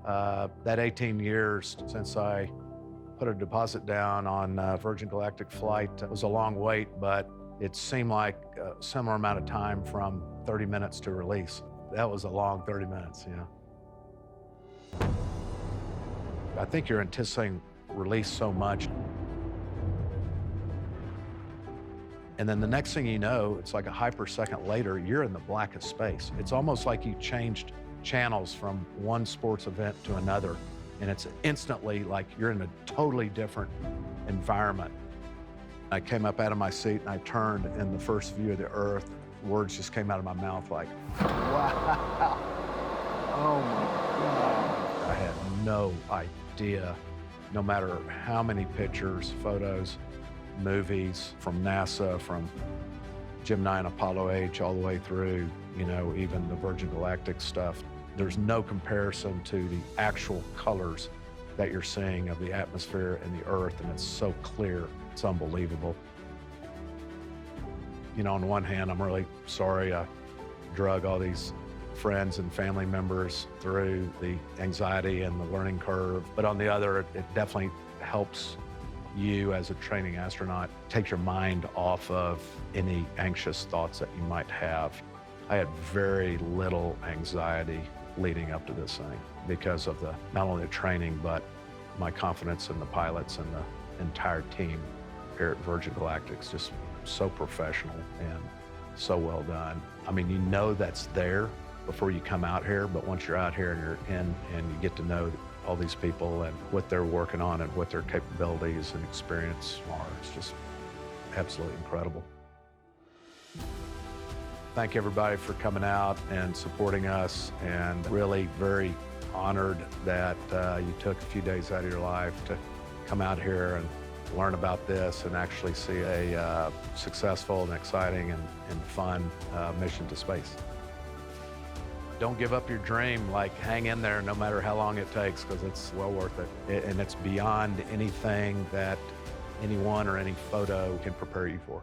That 18 years since I put a deposit down on a Virgin Galactic flight, it was a long wait, but it seemed like a similar amount of time from 30 minutes to release. That was a long 30 minutes, yeah. I think you're anticipating release so much. And then the next thing you know, it's like a hypersecond later, you're in the blackest space. It's almost like you changed channels from one sports event to another, and it's instantly like you're in a totally different environment. I came up out of my seat and I turned, and the first view of the Earth, words just came out of my mouth like, wow. Oh my God. I had no idea, no matter how many pictures, photos, movies from NASA, from Gemini and Apollo H, all the way through, you know, even the Virgin Galactic stuff. There's no comparison to the actual colors that you're seeing of the atmosphere and the Earth, and it's so clear. It's unbelievable. You know, on one hand, I'm really sorry I drug all these friends and family members through the anxiety and the learning curve. But on the other, it definitely helps you as a training astronaut take your mind off of any anxious thoughts that you might have. I had very little anxiety leading up to this thing because of the not only the training, but my confidence in the pilots and the entire team here at Virgin Galactic is just so professional and so well done. I mean, you know that's there before you come out here, but once you're out here and you're in and you get to know all these people and what they're working on and what their capabilities and experience are, it's just absolutely incredible. Thank everybody for coming out and supporting us, and really very honored that you took a few days out of your life to come out here and learn about this and actually see a successful and exciting and fun mission to space. Don't give up your dream. Like, hang in there no matter how long it takes, because it's well worth it. And it's beyond anything that anyone or any photo can prepare you for.